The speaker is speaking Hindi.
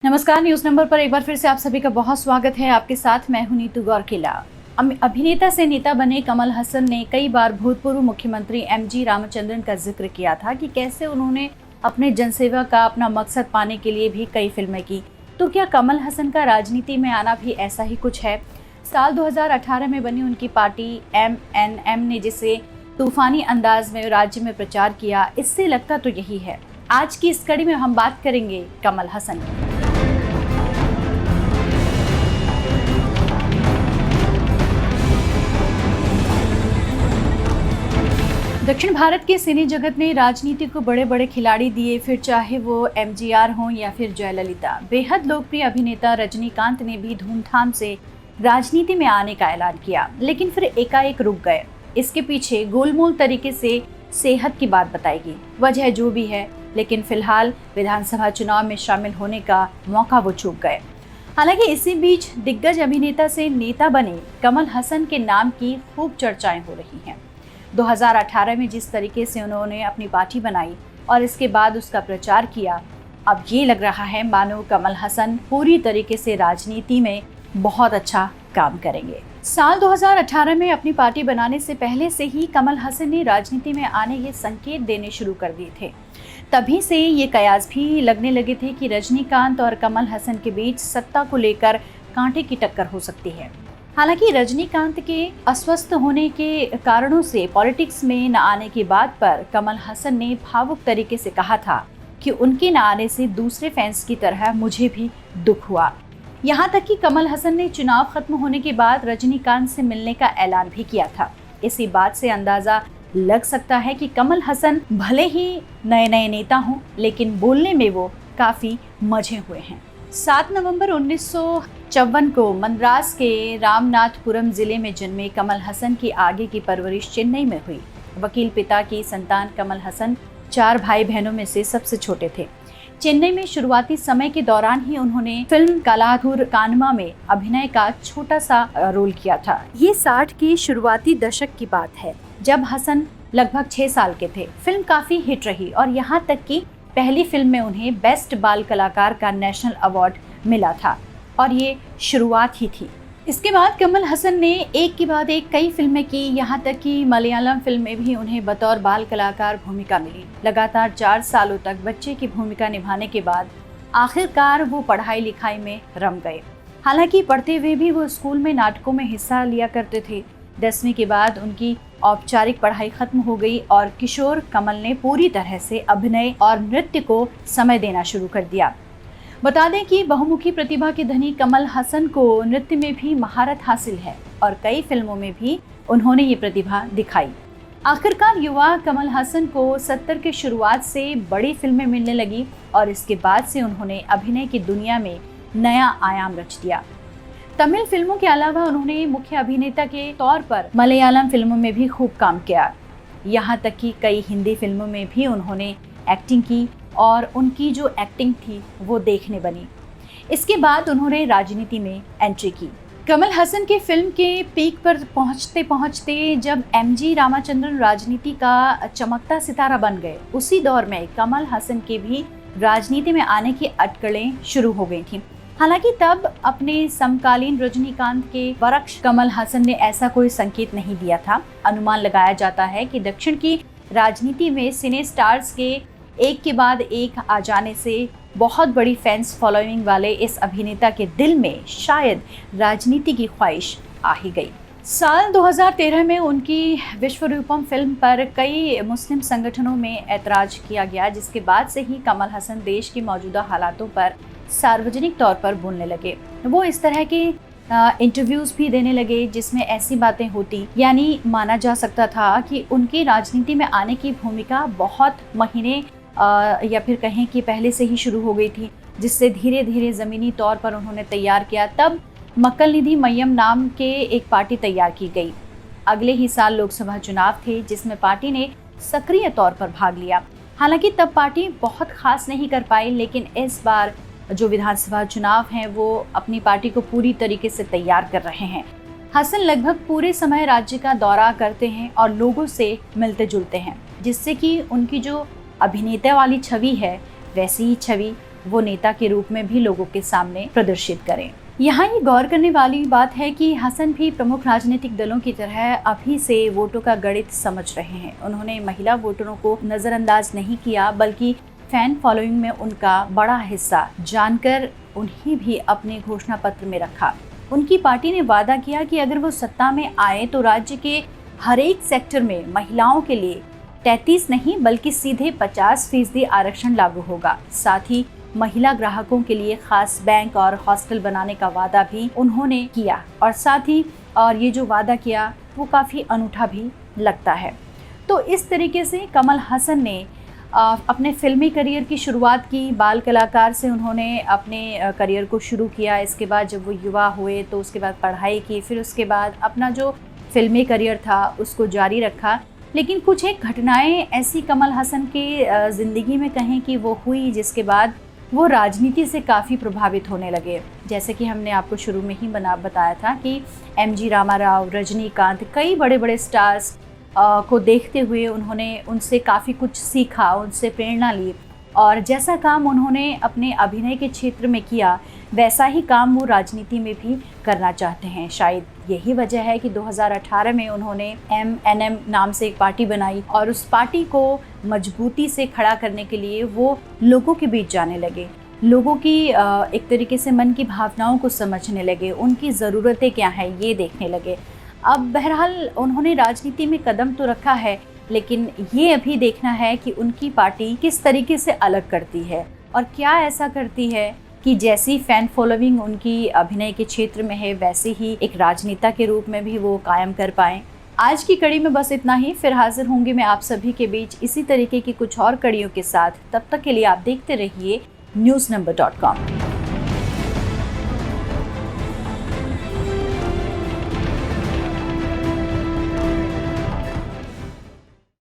नमस्कार, न्यूज नंबर पर एक बार फिर से आप सभी का बहुत स्वागत है। आपके साथ मैं हूं नीतू गौरकिला। अभिनेता से नेता बने कमल हसन ने कई बार भूतपूर्व मुख्यमंत्री एमजी रामचंद्रन का जिक्र किया था कि कैसे उन्होंने अपने जनसेवा का अपना मकसद पाने के लिए भी कई फिल्में की। तो क्या कमल हसन का राजनीति में आना भी ऐसा ही कुछ है? साल 2018 में बनी उनकी पार्टी MNM ने जिसे तूफानी अंदाज में राज्य में प्रचार किया, इससे लगता तो यही है। आज की इस कड़ी में हम बात करेंगे कमल हसन की। दक्षिण भारत के सिने जगत ने राजनीति को बड़े बड़े खिलाड़ी दिए, फिर चाहे वो MGR हों या फिर जयललिता। बेहद लोकप्रिय अभिनेता रजनीकांत ने भी धूमधाम से राजनीति में आने का ऐलान किया, लेकिन फिर एकाएक रुक गए। इसके पीछे गोलमोल तरीके से सेहत की बात बताएगी। वजह जो भी है, लेकिन फिलहाल विधानसभा चुनाव में शामिल होने का मौका वो चूक गए। हालांकि इसी बीच दिग्गज अभिनेता से नेता बने कमल हसन के नाम की खूब चर्चाएं हो रही हैं। 2018 में जिस तरीके से उन्होंने अपनी पार्टी बनाई और इसके बाद उसका प्रचार किया, अब ये लग रहा है मानो कमल हसन पूरी तरीके से राजनीति में बहुत अच्छा काम करेंगे। साल 2018 में अपनी पार्टी बनाने से पहले से ही कमल हसन ने राजनीति में आने के संकेत देने शुरू कर दिए थे। तभी से ये कयास भी लगने लगे थे कि रजनीकांत और कमल हसन के बीच सत्ता को लेकर कांटे की टक्कर हो सकती है। हालांकि रजनीकांत के अस्वस्थ होने के कारणों से पॉलिटिक्स में न आने की बात पर कमल हसन ने भावुक तरीके से कहा था कि उनके न आने से दूसरे फैंस की तरह मुझे भी दुख हुआ। यहां तक कि कमल हसन ने चुनाव खत्म होने के बाद रजनीकांत से मिलने का ऐलान भी किया था। इसी बात से अंदाजा लग सकता है कि कमल हसन भले ही नए नेता हों, लेकिन बोलने में वो काफी मजे हुए हैं। 7 नवंबर 1954 को मद्रास के रामनाथपुरम जिले में जन्मे कमल हसन की आगे की परवरिश चेन्नई में हुई। वकील पिता की संतान कमल हसन 4 भाई बहनों में से सबसे छोटे थे। चेन्नई में शुरुआती समय के दौरान ही उन्होंने फिल्म कालाधुर कानमा में अभिनय का छोटा सा रोल किया था। ये 60 की शुरुआती दशक की बात है, जब हसन लगभग 6 साल के थे। फिल्म काफी हिट रही और यहाँ तक कि पहली फिल्म में उन्हें बेस्ट बाल कलाकार का नेशनल अवार्ड मिला था, और ये शुरुआत ही थी। इसके बाद कमल हसन ने एक के बाद एक कई फिल्में की, यहाँ तक कि मलयालम फिल्म में भी उन्हें बतौर बाल कलाकार भूमिका मिली। लगातार 4 सालों तक बच्चे की भूमिका निभाने के बाद आखिरकार वो पढ़ाई लिखाई में रम गए। हालांकि पढ़ते हुए भी वो स्कूल में नाटकों में हिस्सा लिया करते थे। 10वीं के बाद उनकी औपचारिक पढ़ाई खत्म हो गई और किशोर कमल ने पूरी तरह से अभिनय और नृत्य को समय देना शुरू कर दिया। बता दें कि बहुमुखी प्रतिभा के धनी कमल हसन को नृत्य में भी महारत हासिल है और कई फिल्मों में भी उन्होंने ये प्रतिभा दिखाई। आखिरकार युवा कमल हसन को 70 के शुरुआत से बड़ी फिल्में मिलने लगी और इसके बाद से उन्होंने अभिनय की दुनिया में नया आयाम रच दिया। तमिल फिल्मों के अलावा उन्होंने मुख्य अभिनेता के तौर पर मलयालम फिल्मों में भी खूब काम किया। यहाँ तक कि कई हिंदी फिल्मों में भी उन्होंने एक्टिंग की और उनकी जो एक्टिंग थी वो देखने बनी। इसके बाद उन्होंने राजनीति में एंट्री की। कमल हसन के फिल्म के पीक पर पहुँचते पहुँचते जब MG रामचंद्रन राजनीति का चमकता सितारा बन गए, उसी दौर में कमल हसन के भी राजनीति में आने की अटकलें शुरू हो गई थी। हालांकि तब अपने समकालीन रजनीकांत के बरक्स कमल हसन ने ऐसा कोई संकेत नहीं दिया था। अनुमान लगाया जाता है कि दक्षिण की राजनीति में सिने स्टार्स के एक के बाद एक आ जाने से बहुत बड़ी फैंस फॉलोइंग वाले इस अभिनेता के दिल में शायद राजनीति की ख्वाहिश आ ही गई। साल 2013 में उनकी विश्वरूपम फिल्म पर कई मुस्लिम संगठनों में ऐतराज किया गया, जिसके बाद से ही कमल हसन देश की मौजूदा हालातों पर सार्वजनिक तौर पर बोलने लगे। वो इस तरह के इंटरव्यूज भी देने लगे जिसमें ऐसी बातें होती, यानी माना जा सकता था कि उनकी राजनीति में आने की भूमिका बहुत महीने या फिर कहें कि पहले से ही शुरू हो गई थी, जिससे धीरे धीरे ज़मीनी तौर पर उन्होंने तैयार किया। तब मक्कल निधि मय्यम नाम के एक पार्टी तैयार की गई। अगले ही साल लोकसभा चुनाव थे जिसमें पार्टी ने सक्रिय तौर पर भाग लिया। हालांकि तब पार्टी बहुत खास नहीं कर पाई, लेकिन इस बार जो विधानसभा चुनाव हैं वो अपनी पार्टी को पूरी तरीके से तैयार कर रहे हैं। हसन लगभग पूरे समय राज्य का दौरा करते हैं और लोगों से मिलते जुलते हैं, जिससे कि उनकी जो अभिनेता वाली छवि है वैसी ही छवि वो नेता के रूप में भी लोगों के सामने प्रदर्शित करें। यहाँ ये गौर करने वाली बात है कि हसन भी प्रमुख राजनीतिक दलों की तरह अभी से वोटों का गणित समझ रहे हैं। उन्होंने महिला वोटरों को नज़रअंदाज नहीं किया, बल्कि फैन फॉलोइंग में उनका बड़ा हिस्सा जानकर उन्हें भी अपने घोषणा पत्र में रखा। उनकी पार्टी ने वादा किया कि अगर वो सत्ता में आए तो राज्य के हर एक सेक्टर में महिलाओं के लिए 33 नहीं बल्कि सीधे 50% आरक्षण लागू होगा। साथ ही महिला ग्राहकों के लिए खास बैंक और हॉस्टल बनाने का वादा भी उन्होंने किया। और ये जो वादा किया वो काफ़ी अनूठा भी लगता है। तो इस तरीके से कमल हसन ने अपने फिल्मी करियर की शुरुआत की। बाल कलाकार से उन्होंने अपने करियर को शुरू किया। इसके बाद जब वो युवा हुए तो उसके बाद पढ़ाई की, फिर उसके बाद अपना जो फिल्मी करियर था उसको जारी रखा। लेकिन कुछ एक घटनाएं ऐसी कमल हसन के ज़िंदगी में कहें कि वो हुई जिसके बाद वो राजनीति से काफ़ी प्रभावित होने लगे। जैसे कि हमने आपको शुरू में ही बताया था कि MG रामाराव, रजनीकांत, कई बड़े बड़े स्टार्स को देखते हुए उन्होंने उनसे काफ़ी कुछ सीखा, उनसे प्रेरणा ली और जैसा काम उन्होंने अपने अभिनय के क्षेत्र में किया वैसा ही काम वो राजनीति में भी करना चाहते हैं। शायद यही वजह है कि 2018 में उन्होंने MNM नाम से एक पार्टी बनाई और उस पार्टी को मजबूती से खड़ा करने के लिए वो लोगों के बीच जाने लगे, लोगों की एक तरीके से मन की भावनाओं को समझने लगे, उनकी ज़रूरतें क्या हैं ये देखने लगे। अब बहरहाल उन्होंने राजनीति में कदम तो रखा है, लेकिन ये अभी देखना है कि उनकी पार्टी किस तरीके से अलग करती है और क्या ऐसा करती है कि जैसी फैन फॉलोइंग उनकी अभिनय के क्षेत्र में है वैसे ही एक राजनेता के रूप में भी वो कायम कर पाएं। आज की कड़ी में बस इतना ही। फिर हाजिर होंगी मैं आप सभी के बीच इसी तरीके की कुछ और कड़ियों के साथ। तब तक के लिए आप देखते रहिए newsnumber.com।